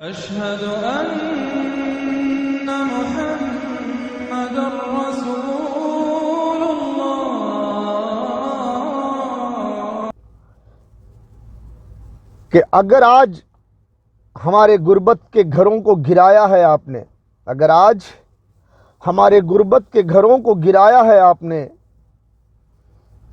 أشهد أن محمد رسول الله کہ اگر آج ہمارے غربت کے گھروں کو گرایا ہے آپ نے، اگر آج ہمارے غربت کے گھروں کو گرایا ہے آپ نے،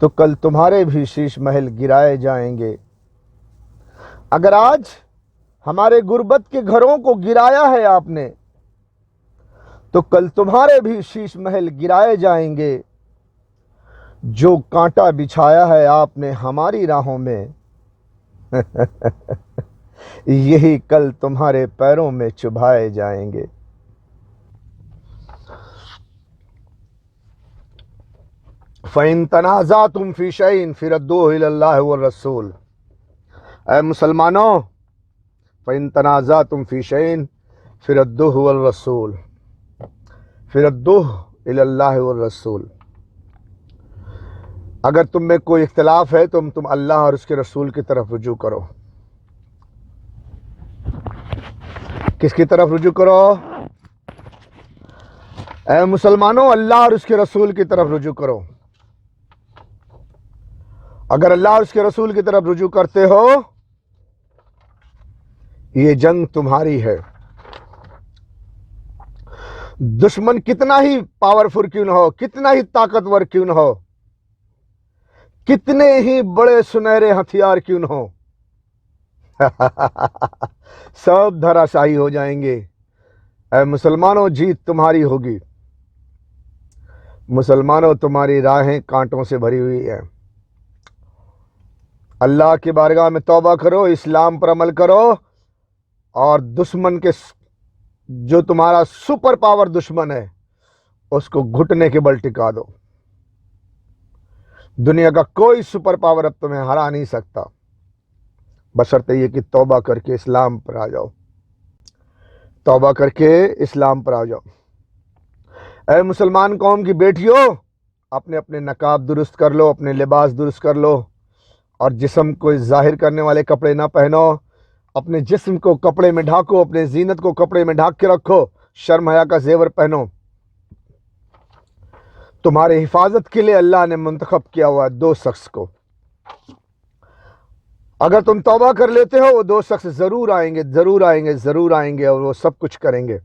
تو کل تمہارے بھی شیش محل گرائے جائیں گے۔ اگر آج ہمارے غربت کے گھروں کو گرایا ہے آپ نے، تو کل تمہارے بھی شیش محل گرائے جائیں گے۔ جو کانٹا بچھایا ہے آپ نے ہماری راہوں میں، یہی کل تمہارے پیروں میں چبھائے جائیں گے۔ فَإِن تَنَازَعْتُمْ فِي شَيْءٍ فَرُدُّوهُ إِلَى اللَّهِ وَالرَّسُولِ۔ اے مسلمانوں، فَإِن تَنَازَعْتُمْ فِي شَيْءٍ فَرُدُّوهُ وَالرَّسُولِ، فَرُدُّوهُ إِلَى اللَّهِ وَالرَّسُولِ۔ اگر تم میں کوئی اختلاف ہے تو تم اللہ اور اس کے رسول کی طرف رجوع کرو۔ کس کی طرف رجوع کرو؟ اے مسلمانوں، اللہ اور اس کے رسول کی طرف رجوع کرو۔ اگر اللہ اور اس کے رسول کی طرف رجوع کرتے ہو، یہ جنگ تمہاری ہے۔ دشمن کتنا ہی پاورفل کیوں نہ ہو، کتنا ہی طاقتور کیوں نہ ہو، کتنے ہی بڑے سنہرے ہتھیار کیوں نہ ہو، سب دھراشاہی ہو جائیں گے۔ اے مسلمانوں، جیت تمہاری ہوگی۔ مسلمانوں، تمہاری راہیں کانٹوں سے بھری ہوئی ہیں۔ اللہ کی بارگاہ میں توبہ کرو، اسلام پر عمل کرو، اور دشمن کے جو تمہارا سپر پاور دشمن ہے اس کو گھٹنے کے بل ٹکا دو۔ دنیا کا کوئی سپر پاور اب تمہیں ہرا نہیں سکتا، بشرطے یہ کہ توبہ کر کے اسلام پر آ جاؤ، توبہ کر کے اسلام پر آ جاؤ۔ اے مسلمان قوم کی بیٹیوں، اپنے اپنے نقاب درست کر لو، اپنے لباس درست کر لو، اور جسم کو ظاہر کرنے والے کپڑے نہ پہنو۔ اپنے جسم کو کپڑے میں ڈھانکو، اپنے زینت کو کپڑے میں ڈھانک کے رکھو، شرم حیا کا زیور پہنو۔ تمہارے حفاظت کے لیے اللہ نے منتخب کیا ہوا ہے دو شخص کو۔ اگر تم توبہ کر لیتے ہو، وہ دو شخص ضرور آئیں گے، ضرور آئیں گے، ضرور آئیں گے، اور وہ سب کچھ کریں گے،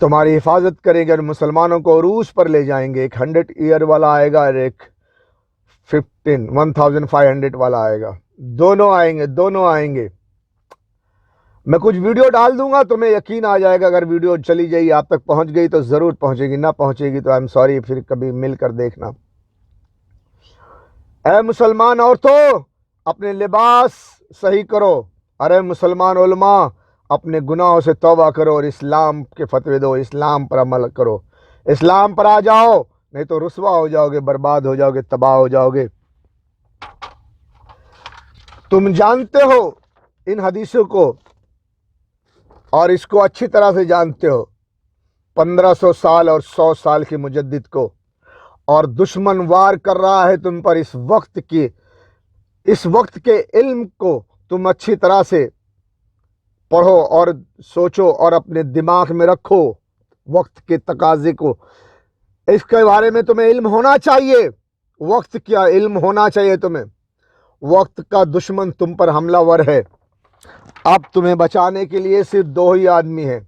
تمہاری حفاظت کریں گے، اور مسلمانوں کو عروج پر لے جائیں گے۔ ایک 100 ایئر والا آئے گا اور ایک 1500 والا آئے گا، دونوں آئیں گے، دونوں آئیں گے۔ میں کچھ ویڈیو ڈال دوں گا، تمہیں یقین آ جائے گا۔ اگر ویڈیو چلی جائے، آپ تک پہنچ گئی تو ضرور پہنچے گی، نہ پہنچے گی تو I'm sorry، پھر کبھی مل کر دیکھنا۔ اے مسلمان عورتوں، اپنے لباس صحیح کرو، اور اے مسلمان علماء، اپنے گناہوں سے توبہ کرو اور اسلام کے فتوے دو، اسلام پر عمل کرو، اسلام پر آ جاؤ، نہیں تو رسوا ہو جاؤ گے، برباد ہو جاؤ گے، تباہ ہو جاؤ گے۔ تم جانتے ہو ان حدیثوں کو، اور اس کو اچھی طرح سے جانتے ہو، 1500 سال اور 100 سال کے مجدد کو، اور دشمن وار کر رہا ہے تم پر اس وقت کے علم کو تم اچھی طرح سے پڑھو اور سوچو اور اپنے دماغ میں رکھو وقت کے تقاضے کو۔ اس کے بارے میں تمہیں علم ہونا چاہیے، وقت کیا علم ہونا چاہیے تمہیں۔ وقت کا دشمن تم پر حملہ ور ہے۔ اب تمہیں بچانے کے لیے صرف دو ہی آدمی ہیں،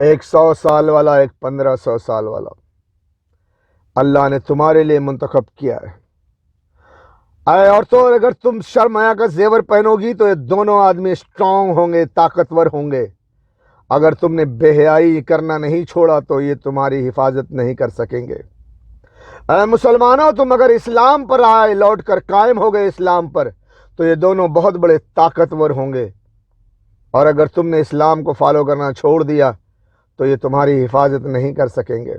ایک 100 سال والا، ایک 1500 سال والا۔ اللہ نے تمہارے لیے منتخب کیا ہے۔ اے عورتوں، اگر تم شرم حیا کا زیور پہنو گی تو یہ دونوں آدمی اسٹرانگ ہوں گے، طاقتور ہوں گے۔ اگر تم نے بے حیائی کرنا نہیں چھوڑا تو یہ تمہاری حفاظت نہیں کر سکیں گے۔ اے مسلمانوں، تم اگر اسلام پر آئے، لوٹ کر قائم ہو گئے اسلام پر، تو یہ دونوں بہت بڑے طاقتور ہوں گے، اور اگر تم نے اسلام کو فالو کرنا چھوڑ دیا تو یہ تمہاری حفاظت نہیں کر سکیں گے۔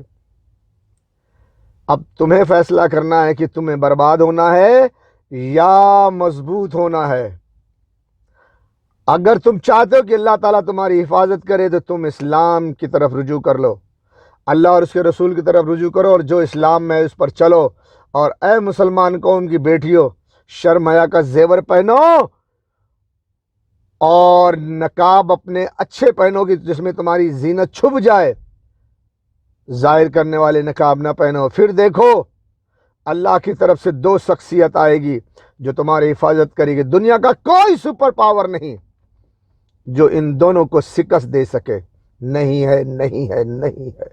اب تمہیں فیصلہ کرنا ہے کہ تمہیں برباد ہونا ہے یا مضبوط ہونا ہے۔ اگر تم چاہتے ہو کہ اللہ تعالیٰ تمہاری حفاظت کرے تو تم اسلام کی طرف رجوع کر لو، اللہ اور اس کے رسول کی طرف رجوع کرو، اور جو اسلام میں اس پر چلو۔ اور اے مسلمان قوم کی بیٹیوں، شرم حیا کا زیور پہنو، اور نقاب اپنے اچھے پہنو گی جس میں تمہاری زینت چھپ جائے، ظاہر کرنے والے نقاب نہ پہنو، پھر دیکھو اللہ کی طرف سے دو شخصیت آئے گی جو تمہاری حفاظت کرے گی۔ دنیا کا کوئی سپر پاور نہیں جو ان دونوں کو شکست دے سکے، نہیں ہے، نہیں ہے، نہیں ہے۔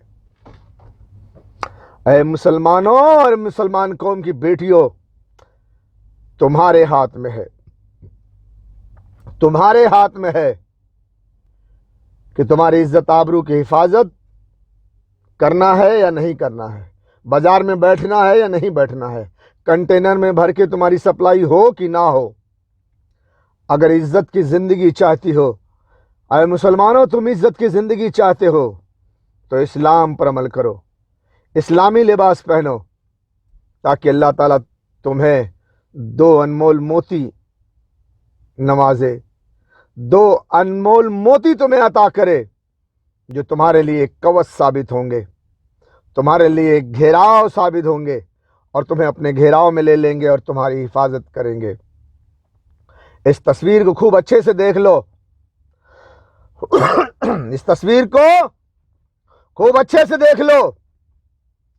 اے مسلمانوں اور مسلمان قوم کی بیٹیوں، تمہارے ہاتھ میں ہے، تمہارے ہاتھ میں ہے کہ تمہاری عزت آبرو کی حفاظت کرنا ہے یا نہیں کرنا ہے، بازار میں بیٹھنا ہے یا نہیں بیٹھنا ہے، کنٹینر میں بھر کے تمہاری سپلائی ہو کہ نہ ہو۔ اگر عزت کی زندگی چاہتی ہو، اے مسلمانوں تم عزت کی زندگی چاہتے ہو تو اسلام پر عمل کرو، اسلامی لباس پہنو، تاکہ اللہ تعالیٰ تمہیں دو انمول موتی نوازے، دو انمول موتی تمہیں عطا کرے جو تمہارے لیے کوس ثابت ہوں گے، تمہارے لیے گھیراؤ ثابت ہوں گے، اور تمہیں اپنے گھیراؤ میں لے لیں گے اور تمہاری حفاظت کریں گے۔ اس تصویر کو خوب اچھے سے دیکھ لو، اس تصویر کو خوب اچھے سے دیکھ لو۔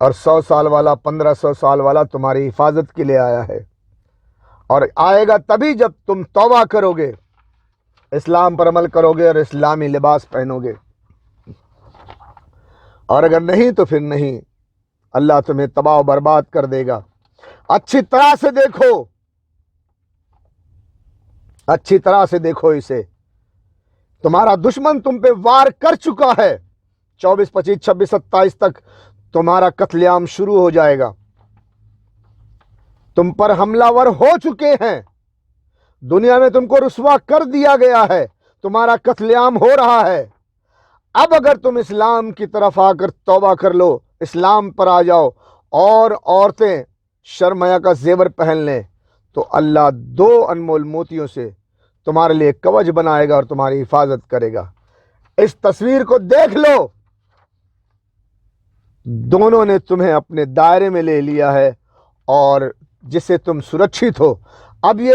اور 100 سال والا 1500 سال والا تمہاری حفاظت کے لیے آیا ہے، اور آئے گا تبھی جب تم توبہ کرو گے، اسلام پر عمل کرو گے اور اسلامی لباس پہنو گے، اور اگر نہیں تو پھر نہیں، اللہ تمہیں تباہ و برباد کر دے گا۔ اچھی طرح سے دیکھو، اچھی طرح سے دیکھو اسے، تمہارا دشمن تم پہ وار کر چکا ہے، 24، 25، 26، 27 تک تمہارا قتل عام شروع ہو جائے گا، تم پر حملہ ور ہو چکے ہیں، دنیا میں تم کو رسوا کر دیا گیا ہے، تمہارا قتل عام ہو رہا ہے۔ اب اگر تم اسلام کی طرف آ کر توبہ کر لو، اسلام پر آ جاؤ، اور عورتیں شرم حیا کا زیور پہن لیں، تو اللہ دو انمول موتیوں سے تمہارے لیے کوچ بنائے گا اور تمہاری حفاظت کرے گا۔ اس تصویر کو دیکھ لو، دونوں نے تمہیں اپنے دائرے میں لے لیا ہے اور جس سے تم سرکشت ہو۔ اب یہ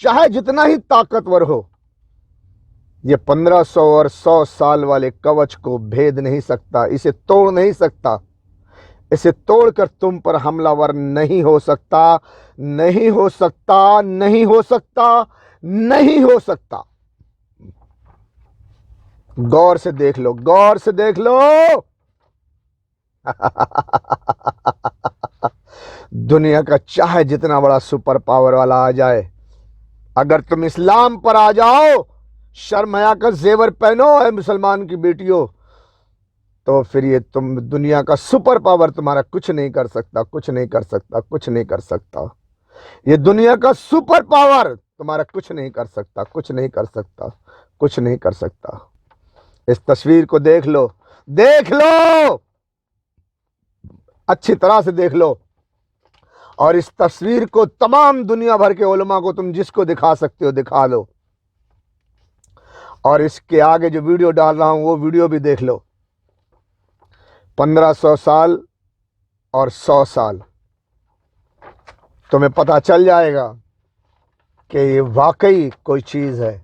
چاہے جتنا ہی طاقتور ہو، یہ 1500 اور 100 سال والے کوچ کو بھید نہیں سکتا، اسے توڑ نہیں سکتا، اسے توڑ کر تم پر حملہ ور نہیں ہو سکتا، نہیں ہو سکتا، نہیں ہو سکتا، نہیں ہو سکتا۔ غور سے دیکھ لو، غور سے دیکھ لو۔ دنیا کا چاہے جتنا بڑا سپر پاور والا آ جائے، اگر تم اسلام پر آ جاؤ، شرم حیا کا زیور پہنو اے مسلمان کی بیٹیوں، تو پھر یہ تم دنیا کا سپر پاور تمہارا کچھ نہیں کر سکتا، کچھ نہیں کر سکتا، کچھ نہیں کر سکتا۔ یہ دنیا کا سپر پاور تمہارا کچھ نہیں کر سکتا، کچھ نہیں کر سکتا، کچھ نہیں کر سکتا۔ اس تصویر کو دیکھ لو، دیکھ لو، اچھی طرح سے دیکھ لو، اور اس تصویر کو تمام دنیا بھر کے علماء کو تم جس کو دکھا سکتے ہو دکھا لو، اور اس کے آگے جو ویڈیو ڈال رہا ہوں وہ ویڈیو بھی دیکھ لو۔ 1500 سال اور 100 سال، تمہیں پتہ چل جائے گا کہ یہ واقعی کوئی چیز ہے۔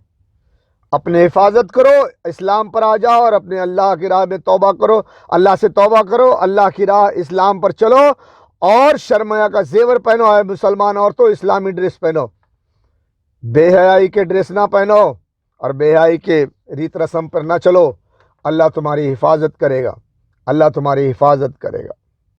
اپنے حفاظت کرو، اسلام پر آ جاؤ اور اپنے اللہ کی راہ میں توبہ کرو، اللہ سے توبہ کرو، اللہ کی راہ اسلام پر چلو، اور شرم حیا کا زیور پہنو اے مسلمان عورتوں، اسلامی ڈریس پہنو، بے حیائی کے ڈریس نہ پہنو اور بے حیائی کے ریت رسم پر نہ چلو۔ اللہ تمہاری حفاظت کرے گا، اللہ تمہاری حفاظت کرے گا۔